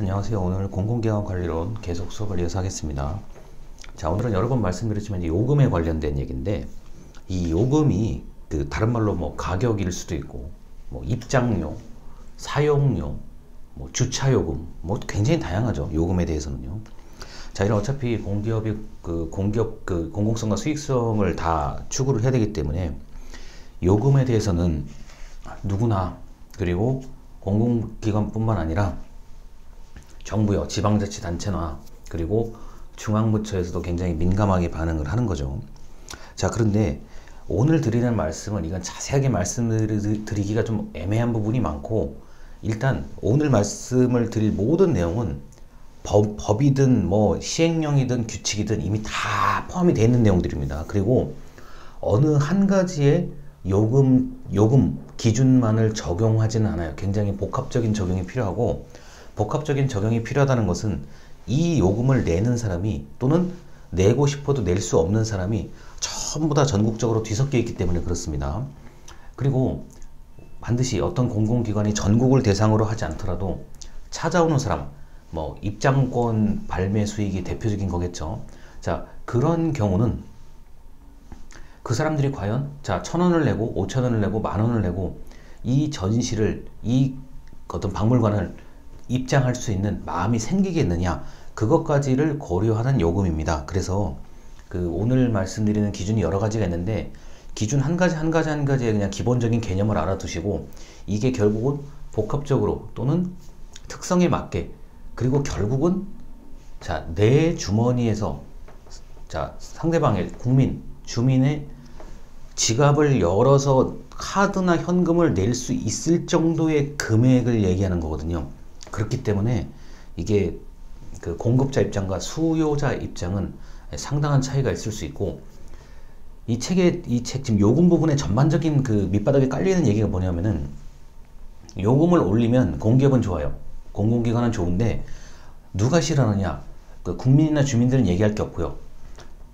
안녕하세요. 오늘 공공기관 관리론 계속 수업을 이어서 하겠습니다. 자, 오늘은 여러 번 말씀드렸지만 요금에 관련된 얘기인데, 이 요금이 다른 말로 뭐 가격일 수도 있고, 뭐 입장료, 사용료, 뭐 주차요금, 뭐 굉장히 다양하죠. 요금에 대해서는요. 자, 이런 어차피 공기업이 공기업 공공성과 수익성을 다 추구를 해야 되기 때문에 요금에 대해서는 누구나, 그리고 공공기관뿐만 아니라 정부요, 지방자치단체나 그리고 중앙부처에서도 굉장히 민감하게 반응을 하는 거죠. 자, 그런데 오늘 드리는 말씀은 이건 자세하게 말씀드리기가 좀 애매한 부분이 많고, 일단 오늘 말씀을 드릴 모든 내용은 법이든 뭐 시행령이든 규칙이든 이미 다 포함이 되어 있는 내용들입니다. 그리고 어느 한 가지의 요금 기준만을 적용하지는 않아요. 굉장히 복합적인 적용이 필요하고, 복합적인 적용이 필요하다는 것은 이 요금을 내는 사람이 또는 내고 싶어도 낼 수 없는 사람이 전부 다 전국적으로 뒤섞여 있기 때문에 그렇습니다. 그리고 반드시 어떤 공공기관이 전국을 대상으로 하지 않더라도 찾아오는 사람, 뭐 입장권 발매 수익이 대표적인 거겠죠. 자, 그런 경우는 그 사람들이 과연 1,000원을 내고 5,000원을 내고 10,000원을 내고 이 전시를, 이 어떤 박물관을 입장할 수 있는 마음이 생기겠느냐, 그것까지를 고려하는 요금입니다. 그래서 오늘 말씀드리는 기준이 여러 가지가 있는데, 기준 한 가지의 그냥 기본적인 개념을 알아두시고, 이게 결국은 복합적으로 또는 특성에 맞게, 그리고 결국은 내 주머니에서 상대방의 주민의 지갑을 열어서 카드나 현금을 낼 수 있을 정도의 금액을 얘기하는 거거든요. 그렇기 때문에 이게 공급자 입장과 수요자 입장은 상당한 차이가 있을 수 있고, 이 책 지금 요금 부분의 전반적인 밑바닥에 깔리는 얘기가 뭐냐면은, 요금을 올리면 공기업은 좋아요. 공공기관은 좋은데 누가 싫어하느냐? 국민이나 주민들은 얘기할 게 없고요.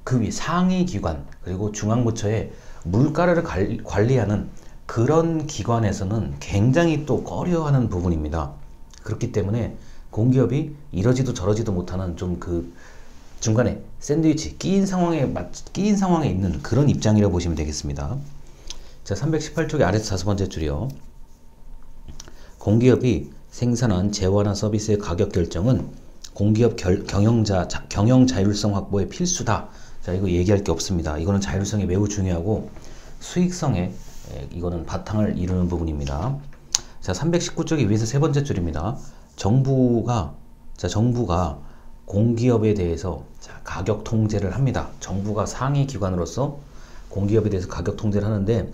그 위 상위 기관, 그리고 중앙부처의 물가를 관리하는 그런 기관에서는 굉장히 또 꺼려하는 부분입니다. 그렇기 때문에 공기업이 이러지도 저러지도 못하는 좀 중간에 샌드위치 끼인 상황에 있는 그런 입장이라고 보시면 되겠습니다. 자, 318쪽의 아래서 5번째 줄이요. 공기업이 생산한 재화나 서비스의 가격 결정은 공기업 경영 자율성 확보의 필수다. 자, 이거 얘기할 게 없습니다. 이거는 자율성이 매우 중요하고 수익성에 이거는 바탕을 이루는 부분입니다. 자, 319쪽의 위에서 세 번째 줄입니다. 정부가 공기업에 대해서 가격 통제를 합니다. 정부가 상위 기관으로서 공기업에 대해서 가격 통제를 하는데,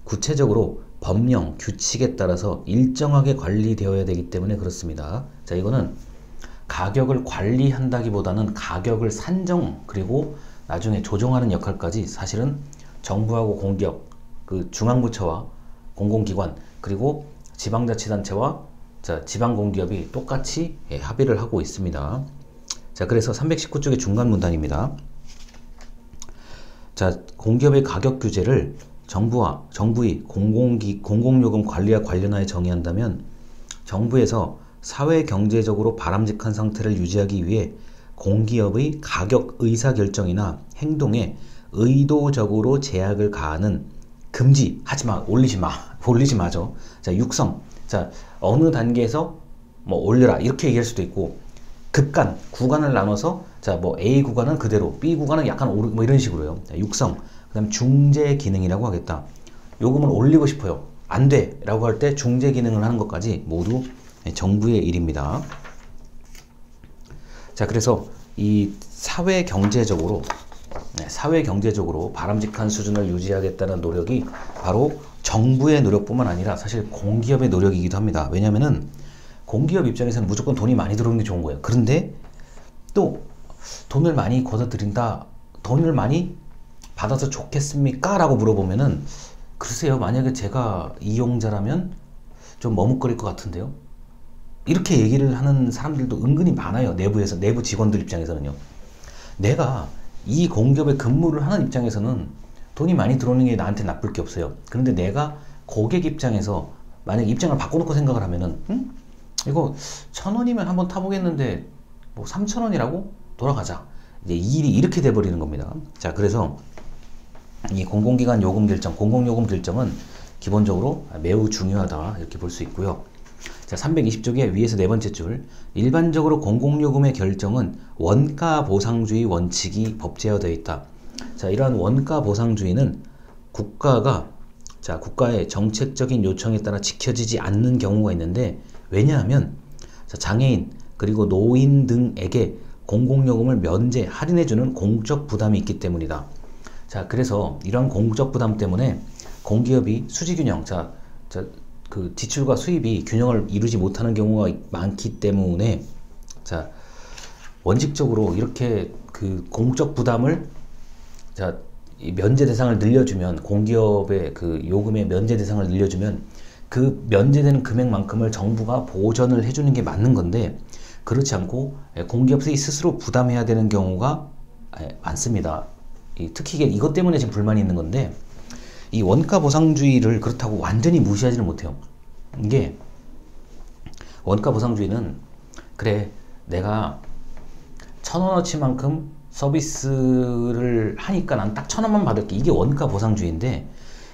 구체적으로 법령, 규칙에 따라서 일정하게 관리되어야 되기 때문에 그렇습니다. 자, 이거는 가격을 관리한다기보다는 가격을 산정, 그리고 나중에 조정하는 역할까지 사실은 정부하고 공기업, 중앙부처와 공공기관, 그리고 지방자치단체와 지방공기업이 똑같이 합의를 하고 있습니다. 자, 그래서 319쪽의 중간 문단입니다. 자, 공기업의 가격 규제를 정부의 공공요금 관리와 관련하여 정의한다면, 정부에서 사회 경제적으로 바람직한 상태를 유지하기 위해 공기업의 가격 의사결정이나 행동에 의도적으로 제약을 가하는 금지, 하지마, 올리지 마죠. 자, 육성. 자, 어느 단계에서 뭐 올려라, 이렇게 얘기할 수도 있고, 구간을 나눠서, 뭐 A 구간은 그대로, B 구간은 약간 뭐 이런 식으로요. 자, 육성. 그 다음 중재 기능이라고 하겠다. 요금을 올리고 싶어요. 안 돼. 라고 할 때 중재 기능을 하는 것까지 모두 정부의 일입니다. 자, 그래서 이 사회 경제적으로 바람직한 수준을 유지하겠다는 노력이 바로 정부의 노력뿐만 아니라 사실 공기업의 노력이기도 합니다. 왜냐면은 공기업 입장에서는 무조건 돈이 많이 들어오는 게 좋은 거예요. 그런데 또 돈을 많이 걷어들인다, 돈을 많이 받아서 좋겠습니까? 라고 물어보면은, 글쎄요, 만약에 제가 이용자라면 좀 머뭇거릴 것 같은데요. 이렇게 얘기를 하는 사람들도 은근히 많아요. 내부 직원들 입장에서는요. 내가 이 공기업에 근무를 하는 입장에서는 돈이 많이 들어오는 게 나한테 나쁠 게 없어요. 그런데 내가 고객 입장에서 만약 입장을 바꿔놓고 생각을 하면은, 이거 1,000원이면 한번 타보겠는데 뭐 3,000원이라고? 돌아가자. 이제 이 일이 이렇게 돼버리는 겁니다. 자, 그래서 이 공공기관 요금 결정, 공공요금 결정은 기본적으로 매우 중요하다 이렇게 볼 수 있고요. 자, 320쪽에 위에서 네 번째 줄, 일반적으로 공공요금의 결정은 원가 보상주의 원칙이 법제화되어 있다. 자, 이러한 원가 보상주의는 국가의 정책적인 요청에 따라 지켜지지 않는 경우가 있는데, 왜냐하면 자, 장애인 그리고 노인 등에게 공공요금을 면제, 할인해주는 공적 부담이 있기 때문이다. 자, 그래서 이러한 공적 부담 때문에 공기업이 수지균형, 그 지출과 수입이 균형을 이루지 못하는 경우가 많기 때문에, 자, 원칙적으로 이렇게 그 공적 부담을, 자, 이 면제 대상을 늘려주면, 공기업의 그 요금의 면제 대상을 늘려주면 그 면제되는 금액만큼을 정부가 보전을 해주는 게 맞는 건데, 그렇지 않고 공기업이 스스로 부담해야 되는 경우가 많습니다. 특히 이것 때문에 지금 불만이 있는 건데, 이 원가 보상주의를 그렇다고 완전히 무시하지는 못해요. 이게 원가 보상주의는, 그래 내가 1,000원어치만큼 서비스를 하니까 난 딱 1,000원만 받을게, 이게 원가 보상주의인데,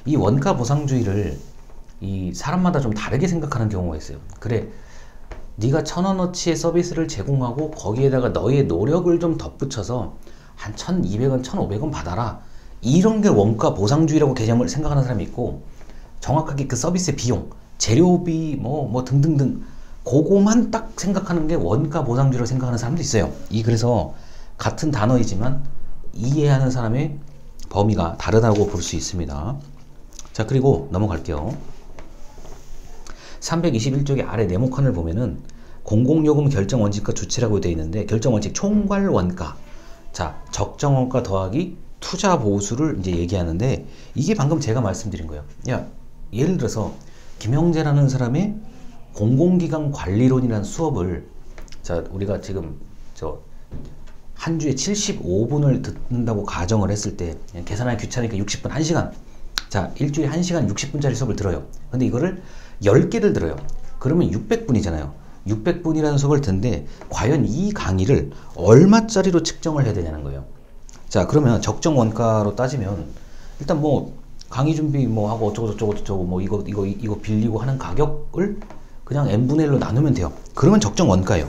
이 원가 보상주의를 이 사람마다 좀 다르게 생각하는 경우가 있어요. 그래 네가 1,000원어치의 서비스를 제공하고 거기에다가 너의 노력을 좀 덧붙여서 한 1,200원, 1,500원 받아라, 이런 게 원가 보상주의라고 개념을 생각하는 사람이 있고, 정확하게 그 서비스의 비용, 재료비 뭐 등등등 그거만 딱 생각하는 게 원가 보상주의라고 생각하는 사람도 있어요. 그래서 같은 단어이지만 이해하는 사람의 범위가 다르다고 볼 수 있습니다. 자, 그리고 넘어갈게요. 321쪽의 아래 네모칸을 보면은 공공요금 결정 원칙과 주체라고 되어 있는데, 결정 원칙 총괄 원가, 자, 적정 원가 더하기 투자 보수를 이제 얘기하는데, 이게 방금 제가 말씀드린 거예요. 야, 예를 들어서 김영재라는 사람의 공공기관 관리론이라는 수업을, 자, 우리가 지금 한 주에 75분을 듣는다고 가정을 했을 때, 계산하기 귀찮으니까 60분, 1시간. 자, 일주일에 1시간 60분짜리 수업을 들어요. 근데 이거를 10개를 들어요. 그러면 600분이잖아요. 600분이라는 수업을 듣는데, 과연 이 강의를 얼마짜리로 측정을 해야 되냐는 거예요. 자, 그러면 적정 원가로 따지면, 일단 뭐 강의 준비 뭐 하고 어쩌고 뭐 이거 빌리고 하는 가격을 그냥 n분의 1로 나누면 돼요. 그러면 적정 원가예요.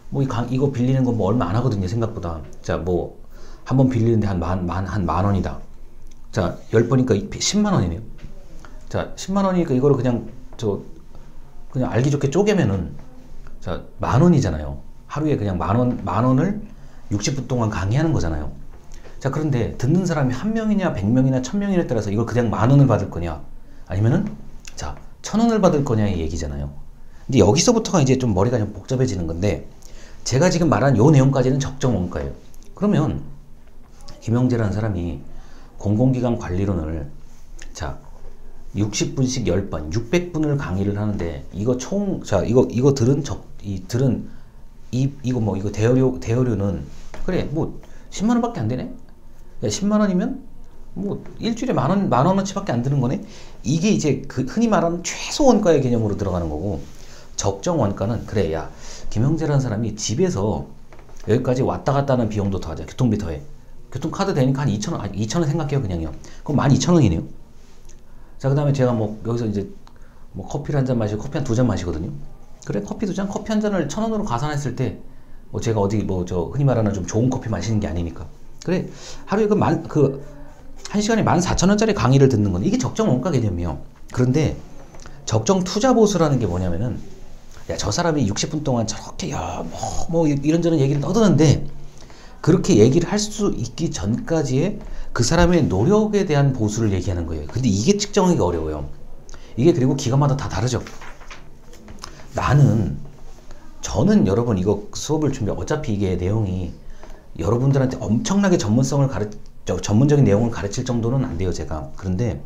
뭐 이거 빌리는 건 뭐 얼마 안 하거든요, 생각보다. 자, 뭐 한 번 빌리는데 한 만 원이다. 자, 10번이니까 10만 원이네요. 자, 10만 원이니까 이거를 그냥 그냥 알기 좋게 쪼개면은, 자, 만 원이잖아요. 하루에 그냥 만 원을 60분 동안 강의하는 거잖아요. 자, 그런데 듣는 사람이 1명이냐 100명이나 1,000명이냐에 따라서 이걸 그냥 만 원을 받을 거냐, 아니면은 자 1,000원을 받을 거냐의 얘기잖아요. 근데 여기서부터가 이제 좀 머리가 좀 복잡해지는 건데, 제가 지금 말한 요 내용까지는 적정 원가예요. 그러면 김영재라는 사람이 공공기관 관리론을, 자, 60분씩 10번, 600분을 강의를 하는데, 이거 이거 이거 대여료는, 그래, 뭐, 10만 원밖에 안 되네? 야, 10만 원이면, 뭐, 일주일에 만 원어치밖에 안 드는 거네? 이게 이제 그 흔히 말하는 최소 원가의 개념으로 들어가는 거고, 적정 원가는, 그래, 야, 김영재라는 사람이 집에서 여기까지 왔다 갔다 하는 비용도 더하자. 교통비 더해. 교통카드 되니까 한 2,000원, 2,000원 생각해요, 그냥요. 그럼 12,000원이네요. 자, 그 다음에 제가 뭐, 여기서 이제, 뭐, 커피를 한 잔 마시고, 커피 한 2잔 마시거든요. 그래, 커피 2잔, 커피 한 잔을 1,000원으로 가산했을 때, 뭐, 제가 어디, 뭐, 흔히 말하는 좀 좋은 커피 마시는 게 아니니까. 그래, 하루에 한 시간에 14,000원짜리 강의를 듣는 건, 이게 적정 원가 개념이에요. 그런데, 적정 투자 보수라는 게 뭐냐면은, 야, 저 사람이 60분 동안 저렇게, 야, 뭐, 이런저런 얘기를 떠드는데, 그렇게 얘기를 할 수 있기 전까지의 그 사람의 노력에 대한 보수를 얘기하는 거예요. 근데 이게 측정하기 어려워요. 이게 그리고 기관마다 다 다르죠. 저는 여러분 이거 수업을 어차피 이게 내용이 여러분들한테 엄청나게 전문적인 내용을 가르칠 정도는 안 돼요, 제가. 그런데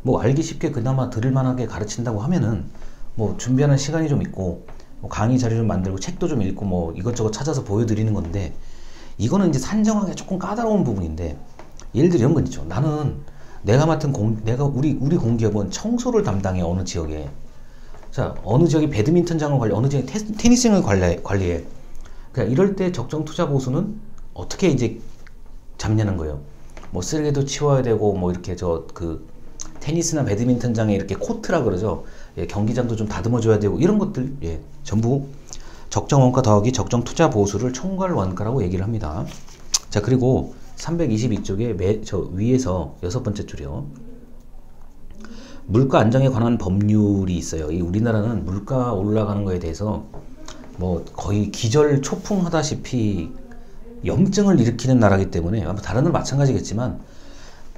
뭐 알기 쉽게 그나마 들을만하게 가르친다고 하면은 뭐 준비하는 시간이 좀 있고, 뭐 강의 자료 좀 만들고 책도 좀 읽고 뭐 이것저것 찾아서 보여드리는 건데, 이거는 이제 산정하기가 조금 까다로운 부분인데, 예를 들어 이런 건 있죠. 나는 내가 맡은 우리 공기업은 청소를 담당해, 어느 지역에. 자, 어느 지역이 배드민턴장을 관리, 어느 지역이 테니스장을 관리해. 그러니까 이럴 때 적정 투자 보수는 어떻게 이제 잡냐는 거예요. 뭐 쓰레기도 치워야 되고, 뭐 이렇게 테니스나 배드민턴장에 이렇게 코트라 그러죠. 예, 경기장도 좀 다듬어줘야 되고, 이런 것들, 예, 전부 적정 원가 더하기 적정 투자 보수를 총괄 원가라고 얘기를 합니다. 자, 그리고 322쪽에 저 위에서 6번째 줄이요. 물가 안정에 관한 법률이 있어요. 이 우리나라는 물가 올라가는 거에 대해서 뭐 거의 기절초풍하다시피 염증을 일으키는 나라이기 때문에, 아마 다른 나라 마찬가지겠지만,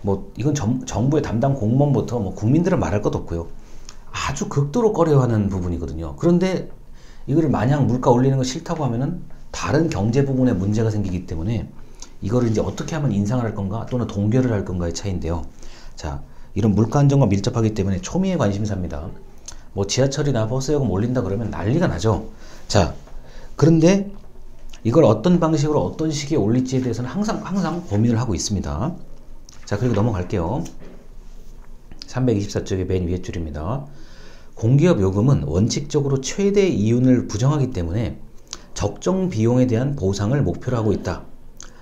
뭐 이건 정부의 담당 공무원부터 뭐 국민들은 말할 것 없고요. 아주 극도로 꺼려하는 부분이거든요. 그런데 이거를 마냥 물가 올리는 거 싫다고 하면은 다른 경제 부분에 문제가 생기기 때문에 이거를 이제 어떻게 하면 인상을 할 건가 또는 동결을 할 건가의 차이인데요. 자, 이런 물가 안정과 밀접하기 때문에 초미의 관심사입니다. 뭐 지하철이나 버스요금 올린다 그러면 난리가 나죠. 자, 그런데 이걸 어떤 방식으로 어떤 시기에 올릴지에 대해서는 항상 고민을 하고 있습니다. 자, 그리고 넘어갈게요. 324쪽의 맨 위에 줄입니다. 공기업 요금은 원칙적으로 최대 이윤을 부정하기 때문에 적정 비용에 대한 보상을 목표로 하고 있다.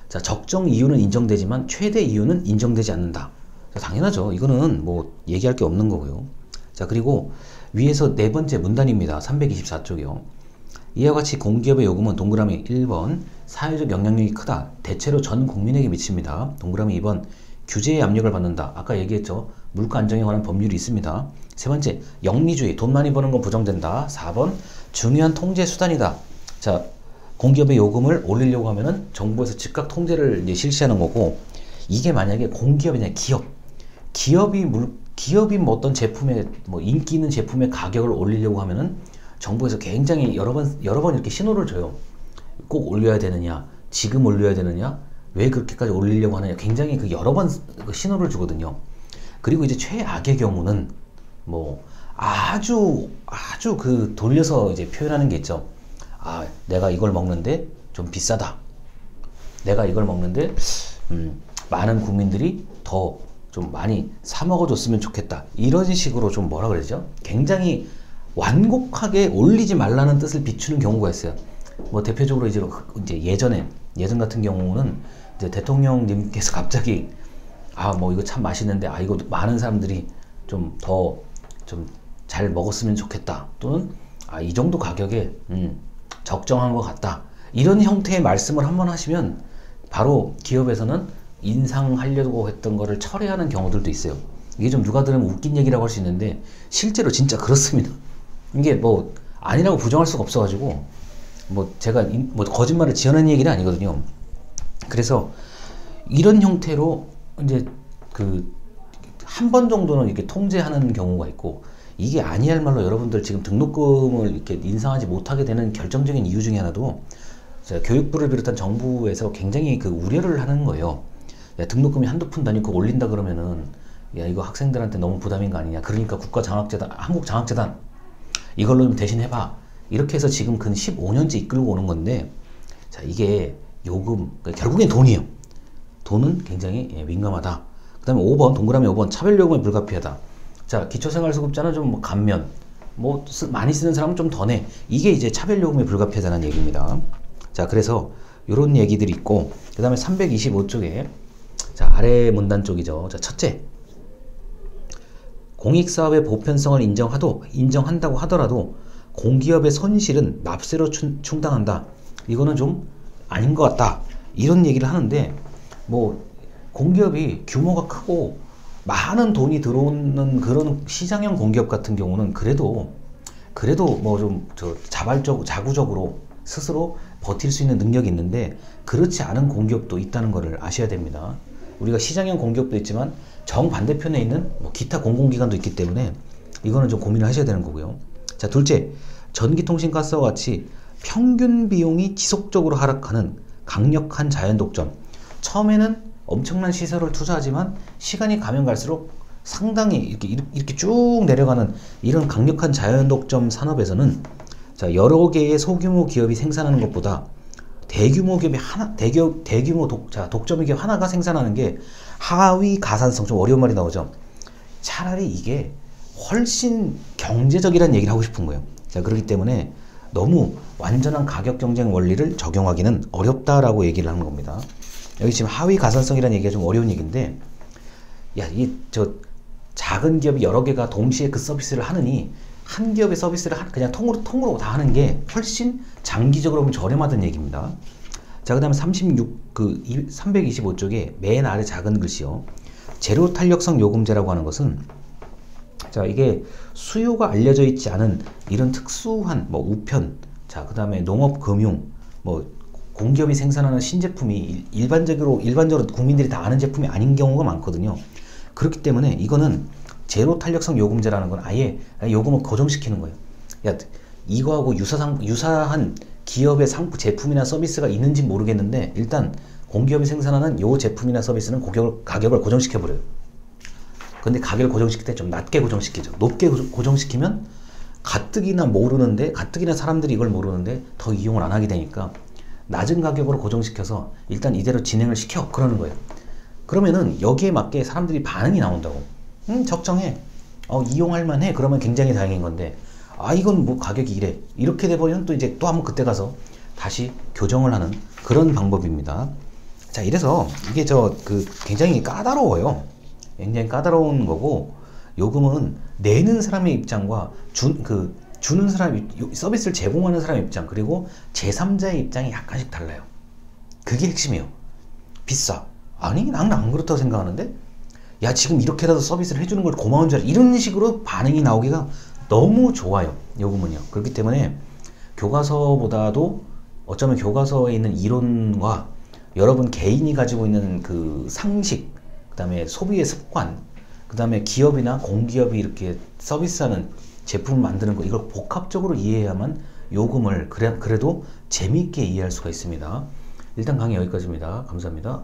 자, 적정 이윤은 인정되지만 최대 이윤은 인정되지 않는다. 자, 당연하죠. 이거는 뭐 얘기할 게 없는 거고요. 자, 그리고 위에서 네 번째 문단입니다. 324쪽이요. 이와 같이 공기업의 요금은 동그라미 1번 사회적 영향력이 크다. 대체로 전 국민에게 미칩니다. 동그라미 2번 규제의 압력을 받는다. 아까 얘기했죠. 물가 안정에 관한 법률이 있습니다. 세 번째, 영리주의, 돈 많이 버는 건 부정된다. 4번, 중요한 통제 수단이다. 자, 공기업의 요금을 올리려고 하면은 정부에서 즉각 통제를 이제 실시하는 거고, 이게 만약에 공기업이냐 기업이 뭐 어떤 제품의 뭐 인기 있는 제품의 가격을 올리려고 하면은 정부에서 굉장히 여러 번 이렇게 신호를 줘요. 꼭 올려야 되느냐, 지금 올려야 되느냐, 왜 그렇게까지 올리려고 하느냐, 굉장히 여러 번 신호를 주거든요. 그리고 이제 최악의 경우는 뭐 아주 돌려서 이제 표현하는 게 있죠. 아, 내가 이걸 먹는데 좀 비싸다. 내가 이걸 먹는데 많은 국민들이 더 좀 많이 사 먹어줬으면 좋겠다. 이런 식으로 좀 뭐라 그러죠? 굉장히 완곡하게 올리지 말라는 뜻을 비추는 경우가 있어요. 뭐 대표적으로 이제 예전 같은 경우는 이제 대통령님께서 갑자기 뭐 이거 참 맛있는데 이거 많은 사람들이 좀 더 좀 잘 먹었으면 좋겠다. 또는 이 정도 가격에 적정한 것 같다. 이런 형태의 말씀을 한번 하시면 바로 기업에서는 인상하려고 했던 거를 철회하는 경우들도 있어요. 이게 좀 누가 들으면 웃긴 얘기라고 할 수 있는데 실제로 진짜 그렇습니다. 이게 뭐 아니라고 부정할 수가 없어가지고 뭐 제가 뭐 거짓말을 지어낸 얘기는 아니거든요. 그래서 이런 형태로 이제 한 번 정도는 이렇게 통제하는 경우가 있고, 이게 아니야말로 여러분들 지금 등록금을 이렇게 인상하지 못하게 되는 결정적인 이유 중에 하나도 교육부를 비롯한 정부에서 굉장히 우려를 하는 거예요. 야, 등록금이 한두 푼도 아니고 올린다 그러면은 야, 이거 학생들한테 너무 부담인 거 아니냐. 그러니까 국가장학재단, 한국장학재단 이걸로 좀 대신해봐. 이렇게 해서 지금 근 15년째 이끌고 오는 건데, 자, 이게 요금, 결국엔 돈이에요. 돈은 굉장히 민감하다. 그 다음에 5번, 동그라미 5번, 차별요금에 불가피하다. 자, 기초생활수급자는 좀 뭐 감면, 뭐 많이 쓰는 사람은 좀 더 내. 이게 이제 차별요금에 불가피하다는 얘기입니다. 자, 그래서 요런 얘기들이 있고, 그 다음에 325쪽에 자, 아래 문단 쪽이죠. 자, 첫째, 공익사업의 보편성을 인정한다고 하더라도 공기업의 손실은 납세로 충당한다. 이거는 좀 아닌 것 같다. 이런 얘기를 하는데, 뭐 공기업이 규모가 크고 많은 돈이 들어오는 그런 시장형 공기업 같은 경우는 그래도 뭐 좀 자구적으로 스스로 버틸 수 있는 능력이 있는데, 그렇지 않은 공기업도 있다는 것을 아셔야 됩니다. 우리가 시장형 공기업도 있지만 정반대편에 있는 뭐 기타 공공기관도 있기 때문에 이거는 좀 고민을 하셔야 되는 거고요. 자, 둘째, 전기통신가스와 같이 평균 비용이 지속적으로 하락하는 강력한 자연 독점. 처음에는 엄청난 시설을 투자하지만 시간이 가면 갈수록 상당히 이렇게 쭉 내려가는 이런 강력한 자연 독점 산업에서는, 자, 여러 개의 소규모 기업이 생산하는 것보다 대규모 독점의 기업 하나가 생산하는 게 하위 가산성, 좀 어려운 말이 나오죠. 차라리 이게 훨씬 경제적이라는 얘기를 하고 싶은 거예요. 자, 그렇기 때문에 너무 완전한 가격 경쟁 원리를 적용하기는 어렵다라고 얘기를 하는 겁니다. 여기 지금 하위 가산성이라는 얘기가 좀 어려운 얘기인데, 야, 작은 기업이 여러 개가 동시에 그 서비스를 하느니 한 기업의 서비스를 그냥 통으로 다 하는 게 훨씬 장기적으로 보면 저렴하다는 얘기입니다. 자, 그 다음에 325쪽에 맨 아래 작은 글씨요. 제로 탄력성 요금제라고 하는 것은, 자, 이게 수요가 알려져 있지 않은 이런 특수한 뭐 우편, 자, 그 다음에 농업, 금융, 뭐 공기업이 생산하는 신제품이 일반적으로 국민들이 다 아는 제품이 아닌 경우가 많거든요. 그렇기 때문에 이거는 제로 탄력성 요금제라는 건 아예 요금을 고정시키는 거예요. 야, 이거하고 유사한 기업의 제품이나 서비스가 있는지 모르겠는데 일단 공기업이 생산하는 요 제품이나 서비스는 가격을 고정시켜버려요. 근데 가격을 고정시킬 때 좀 낮게 고정시키죠. 높게 고정시키면 가뜩이나 사람들이 이걸 모르는데 더 이용을 안 하게 되니까 낮은 가격으로 고정시켜서 일단 이대로 진행을 시켜, 그러는 거예요. 그러면은 여기에 맞게 사람들이 반응이 나온다고. 적정해. 이용할 만해. 그러면 굉장히 다행인 건데, 이건 뭐 가격이 이래. 이렇게 돼버리면 또 이제 또 한번 그때 가서 다시 교정을 하는 그런 방법입니다. 자, 이래서 이게 굉장히 까다로워요. 굉장히 까다로운 거고, 요금은 내는 사람의 입장과 주는 사람, 서비스를 제공하는 사람의 입장, 그리고 제3자의 입장이 약간씩 달라요. 그게 핵심이에요. 비싸. 아니, 나는 안 그렇다고 생각하는데? 야, 지금 이렇게라도 서비스를 해주는 걸 고마운 줄 알아. 이런 식으로 반응이 나오기가 너무 좋아요. 요금은요. 그렇기 때문에 교과서보다도 어쩌면 교과서에 있는 이론과 여러분 개인이 가지고 있는 그 상식, 그 다음에 소비의 습관, 그 다음에 기업이나 공기업이 이렇게 서비스하는 제품을 만드는 거, 이걸 복합적으로 이해해야만 요금을 그래도 재미있게 이해할 수가 있습니다. 일단 강의 여기까지입니다. 감사합니다.